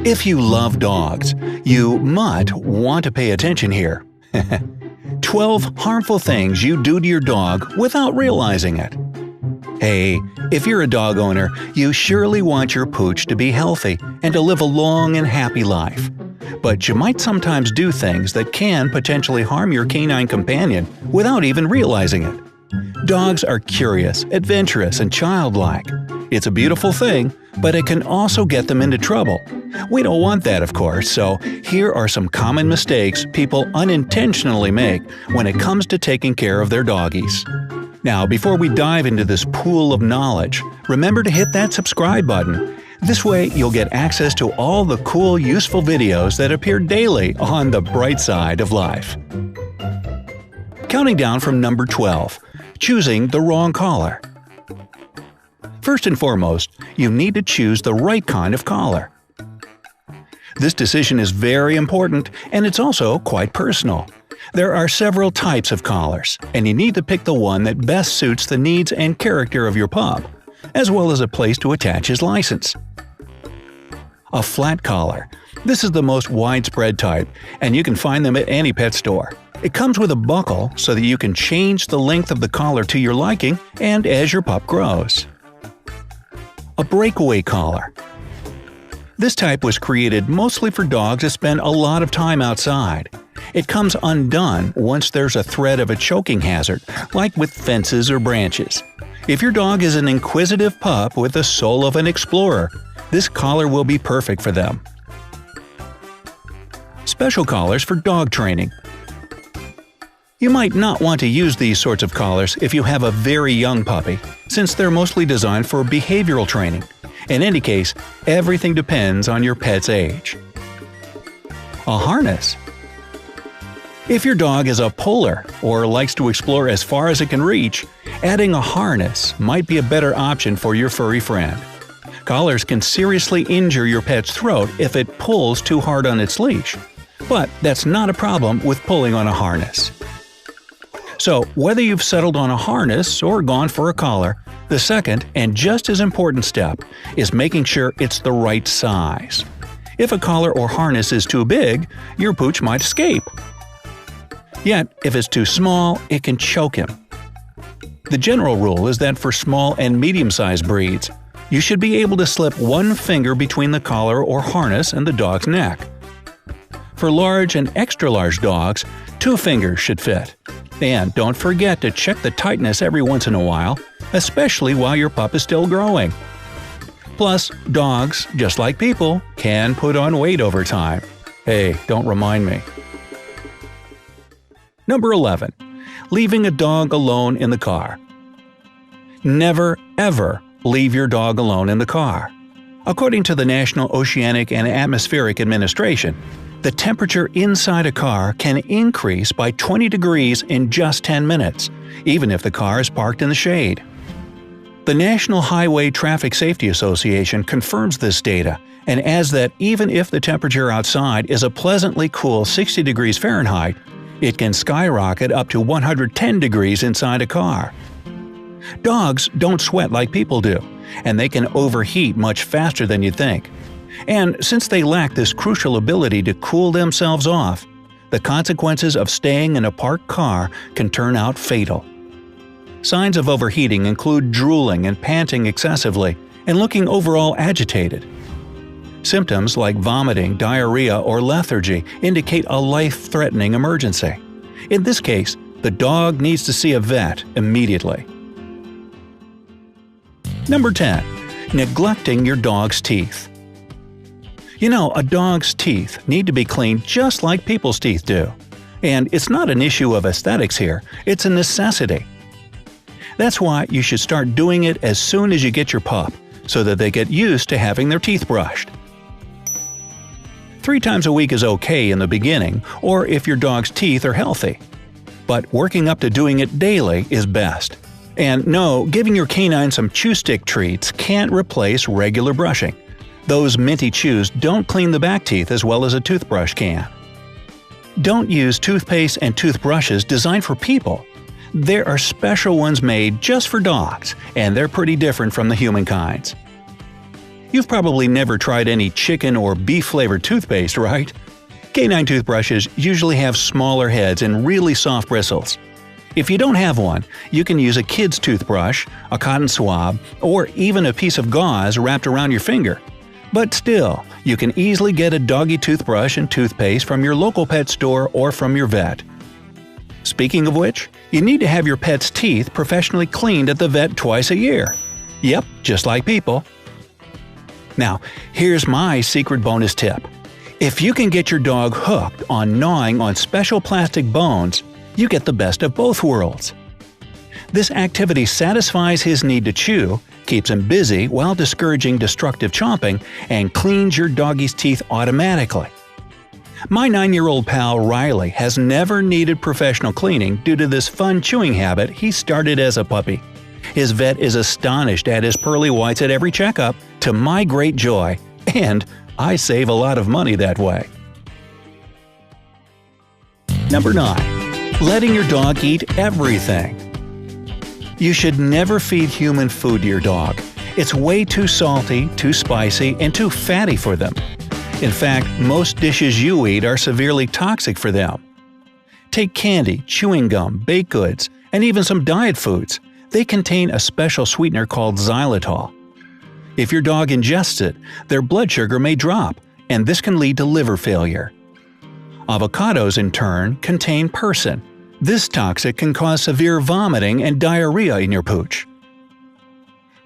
If you love dogs, you might want to pay attention here. 12 harmful things you do to your dog without realizing it. Hey, if you're a dog owner, you surely want your pooch to be healthy and to live a long and happy life. But you might sometimes do things that can potentially harm your canine companion without even realizing it. Dogs are curious, adventurous, and childlike. It's a beautiful thing, but it can also get them into trouble. We don't want that, of course, so here are some common mistakes people unintentionally make when it comes to taking care of their doggies. Now, before we dive into this pool of knowledge, remember to hit that subscribe button. This way, you'll get access to all the cool, useful videos that appear daily on the bright side of life. Counting down from number 12. Choosing the wrong collar. First and foremost, you need to choose the right kind of collar. This decision is very important, and it's also quite personal. There are several types of collars, and you need to pick the one that best suits the needs and character of your pup, as well as a place to attach his license. A flat collar. This is the most widespread type, and you can find them at any pet store. It comes with a buckle so that you can change the length of the collar to your liking and as your pup grows. A breakaway collar. This type was created mostly for dogs that spend a lot of time outside. It comes undone once there's a threat of a choking hazard, like with fences or branches. If your dog is an inquisitive pup with the soul of an explorer, this collar will be perfect for them. Special collars for dog training. You might not want to use these sorts of collars if you have a very young puppy, since they're mostly designed for behavioral training. In any case, everything depends on your pet's age. A harness. If your dog is a puller or likes to explore as far as it can reach, adding a harness might be a better option for your furry friend. Collars can seriously injure your pet's throat if it pulls too hard on its leash, but that's not a problem with pulling on a harness. So, whether you've settled on a harness or gone for a collar, the second and just as important step is making sure it's the right size. If a collar or harness is too big, your pooch might escape. Yet, if it's too small, it can choke him. The general rule is that for small and medium-sized breeds, you should be able to slip one finger between the collar or harness and the dog's neck. For large and extra-large dogs, 2 fingers should fit. And don't forget to check the tightness every once in a while, especially while your pup is still growing. Plus, dogs, just like people, can put on weight over time. Hey, don't remind me. Number 11. Leaving a dog alone in the car. Never, ever leave your dog alone in the car. According to the National Oceanic and Atmospheric Administration, the temperature inside a car can increase by 20 degrees in just 10 minutes, even if the car is parked in the shade. The National Highway Traffic Safety Association confirms this data and adds that even if the temperature outside is a pleasantly cool 60 degrees Fahrenheit, it can skyrocket up to 110 degrees inside a car. Dogs don't sweat like people do, and they can overheat much faster than you'd think. And since they lack this crucial ability to cool themselves off, the consequences of staying in a parked car can turn out fatal. Signs of overheating include drooling and panting excessively, and looking overall agitated. Symptoms like vomiting, diarrhea, or lethargy indicate a life-threatening emergency. In this case, the dog needs to see a vet immediately. Number 10. Neglecting your dog's teeth. You know, a dog's teeth need to be cleaned just like people's teeth do. And it's not an issue of aesthetics here, it's a necessity. That's why you should start doing it as soon as you get your pup, so that they get used to having their teeth brushed. 3 times a week is okay in the beginning, or if your dog's teeth are healthy. But working up to doing it daily is best. And no, giving your canine some chew stick treats can't replace regular brushing. Those minty chews don't clean the back teeth as well as a toothbrush can. Don't use toothpaste and toothbrushes designed for people. There are special ones made just for dogs, and they're pretty different from the human kinds. You've probably never tried any chicken or beef-flavored toothpaste, right? Canine toothbrushes usually have smaller heads and really soft bristles. If you don't have one, you can use a kid's toothbrush, a cotton swab, or even a piece of gauze wrapped around your finger. But still, you can easily get a doggy toothbrush and toothpaste from your local pet store or from your vet. Speaking of which, you need to have your pet's teeth professionally cleaned at the vet twice a year. Yep, just like people. Now, here's my secret bonus tip. If you can get your dog hooked on gnawing on special plastic bones, you get the best of both worlds. This activity satisfies his need to chew, keeps him busy while discouraging destructive chomping, and cleans your doggy's teeth automatically. My 9-year-old pal Riley has never needed professional cleaning due to this fun chewing habit he started as a puppy. His vet is astonished at his pearly whites at every checkup, to my great joy, and I save a lot of money that way. Number 9. Letting your dog eat everything. You should never feed human food to your dog. It's way too salty, too spicy, and too fatty for them. In fact, most dishes you eat are severely toxic for them. Take candy, chewing gum, baked goods, and even some diet foods. They contain a special sweetener called xylitol. If your dog ingests it, their blood sugar may drop, and this can lead to liver failure. Avocados, in turn, contain persin. This toxic can cause severe vomiting and diarrhea in your pooch.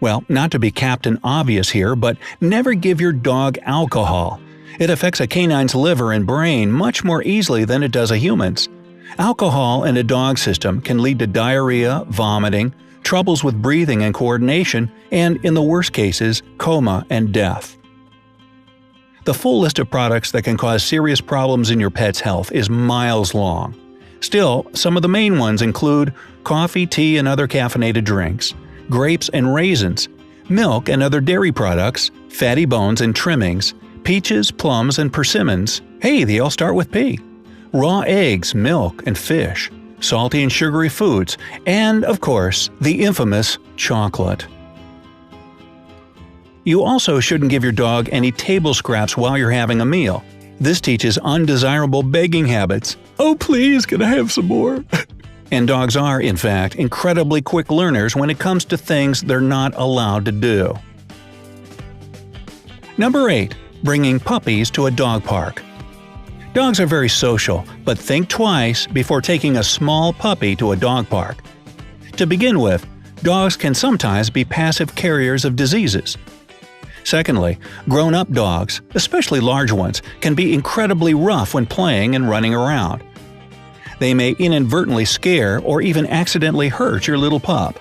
Well, not to be Captain Obvious here, but never give your dog alcohol. It affects a canine's liver and brain much more easily than it does a human's. Alcohol in a dog system can lead to diarrhea, vomiting, troubles with breathing and coordination, and, in the worst cases, coma and death. The full list of products that can cause serious problems in your pet's health is miles long. Still, some of the main ones include coffee, tea, and other caffeinated drinks, grapes and raisins, milk and other dairy products, fatty bones and trimmings, peaches, plums, and persimmons. Hey, they all start with P. Raw eggs, milk, and fish, salty and sugary foods, and, of course, the infamous chocolate. You also shouldn't give your dog any table scraps while you're having a meal. This teaches undesirable begging habits. "Oh, please, can I have some more?" And dogs are, in fact, incredibly quick learners when it comes to things they're not allowed to do. Number 8. Bringing puppies to a dog park. Dogs are very social, but think twice before taking a small puppy to a dog park. To begin with, dogs can sometimes be passive carriers of diseases. Secondly, grown-up dogs, especially large ones, can be incredibly rough when playing and running around. They may inadvertently scare or even accidentally hurt your little pup.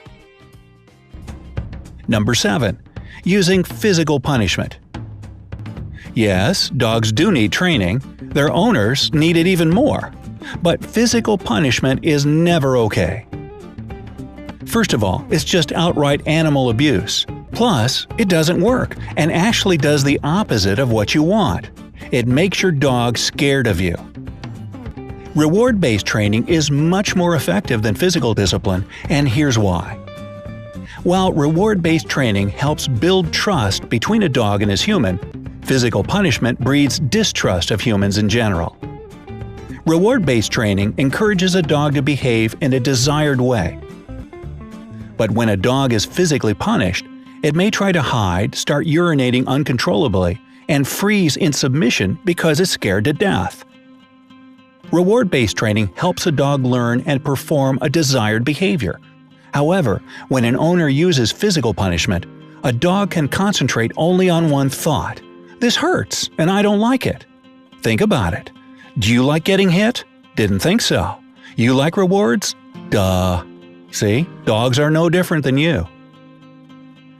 Number 7. Using physical punishment. Yes, dogs do need training. Their owners need it even more. But physical punishment is never okay. First of all, it's just outright animal abuse. Plus, it doesn't work and actually does the opposite of what you want. It makes your dog scared of you. Reward-based training is much more effective than physical discipline, and here's why. While reward-based training helps build trust between a dog and his human, physical punishment breeds distrust of humans in general. Reward-based training encourages a dog to behave in a desired way. But when a dog is physically punished, it may try to hide, start urinating uncontrollably, and freeze in submission because it's scared to death. Reward-based training helps a dog learn and perform a desired behavior. However, when an owner uses physical punishment, a dog can concentrate only on one thought. This hurts, and I don't like it. Think about it. Do you like getting hit? Didn't think so. You like rewards? Duh. See, dogs are no different than you.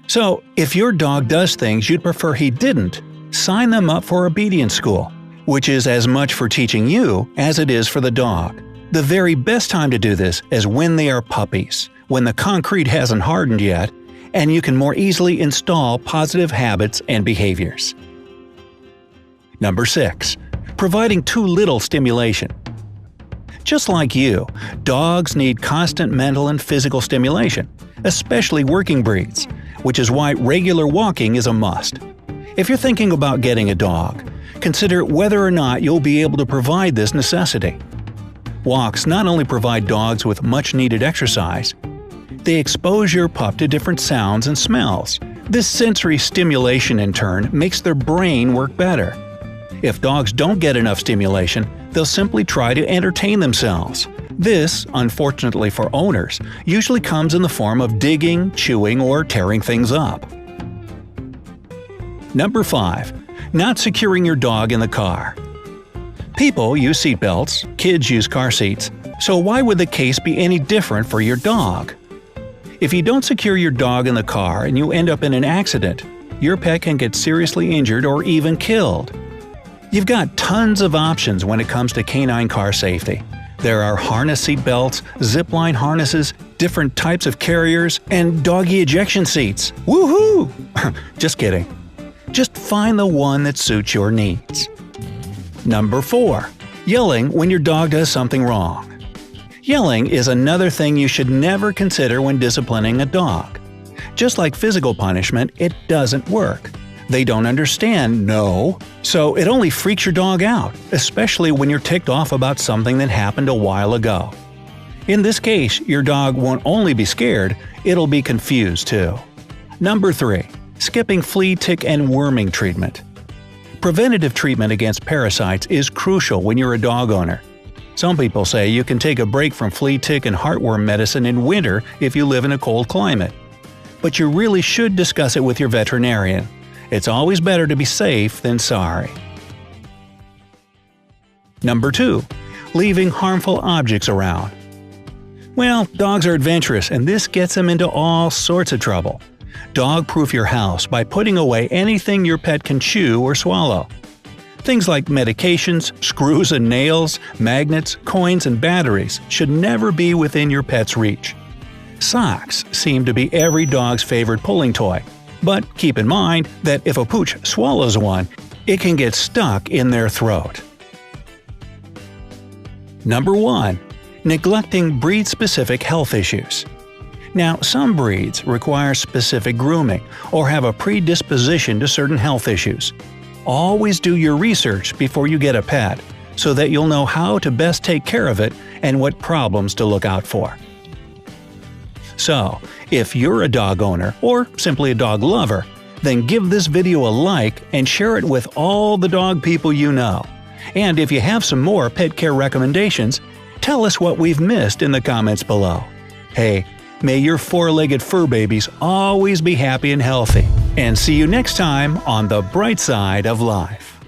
So, if your dog does things you'd prefer he didn't, sign them up for obedience school, which is as much for teaching you as it is for the dog. The very best time to do this is when they are puppies, when the concrete hasn't hardened yet, and you can more easily install positive habits and behaviors. Number 6. Providing too little stimulation. Just like you, dogs need constant mental and physical stimulation, especially working breeds, which is why regular walking is a must. If you're thinking about getting a dog, consider whether or not you'll be able to provide this necessity. Walks not only provide dogs with much-needed exercise, they expose your pup to different sounds and smells. This sensory stimulation in turn makes their brain work better. If dogs don't get enough stimulation, they'll simply try to entertain themselves. This, unfortunately for owners, usually comes in the form of digging, chewing, or tearing things up. Number 5. Not securing your dog in the car. People use seatbelts, kids use car seats, so why would the case be any different for your dog? If you don't secure your dog in the car and you end up in an accident, your pet can get seriously injured or even killed. You've got tons of options when it comes to canine car safety. There are harness seat belts, zipline harnesses, different types of carriers, and doggy ejection seats. Woohoo! Just kidding. Just find the one that suits your needs. Number 4. Yelling when your dog does something wrong. Yelling is another thing you should never consider when disciplining a dog. Just like physical punishment, it doesn't work. They don't understand no, so it only freaks your dog out, especially when you're ticked off about something that happened a while ago. In this case, your dog won't only be scared, it'll be confused too. Number 3. Skipping flea, tick, and worming treatment. Preventative treatment against parasites is crucial when you're a dog owner. Some people say you can take a break from flea, tick, and heartworm medicine in winter if you live in a cold climate. But you really should discuss it with your veterinarian. It's always better to be safe than sorry. Number 2. Leaving harmful objects around. Well, dogs are adventurous, and this gets them into all sorts of trouble. Dog-proof your house by putting away anything your pet can chew or swallow. Things like medications, screws and nails, magnets, coins, and batteries should never be within your pet's reach. Socks seem to be every dog's favorite pulling toy, but keep in mind that if a pooch swallows one, it can get stuck in their throat. Number 1. Neglecting breed-specific health issues. Now, some breeds require specific grooming or have a predisposition to certain health issues. Always do your research before you get a pet, so that you'll know how to best take care of it and what problems to look out for. So, if you're a dog owner or simply a dog lover, then give this video a like and share it with all the dog people you know. And if you have some more pet care recommendations, tell us what we've missed in the comments below. Hey, may your four-legged fur babies always be happy and healthy. And see you next time on the bright side of life.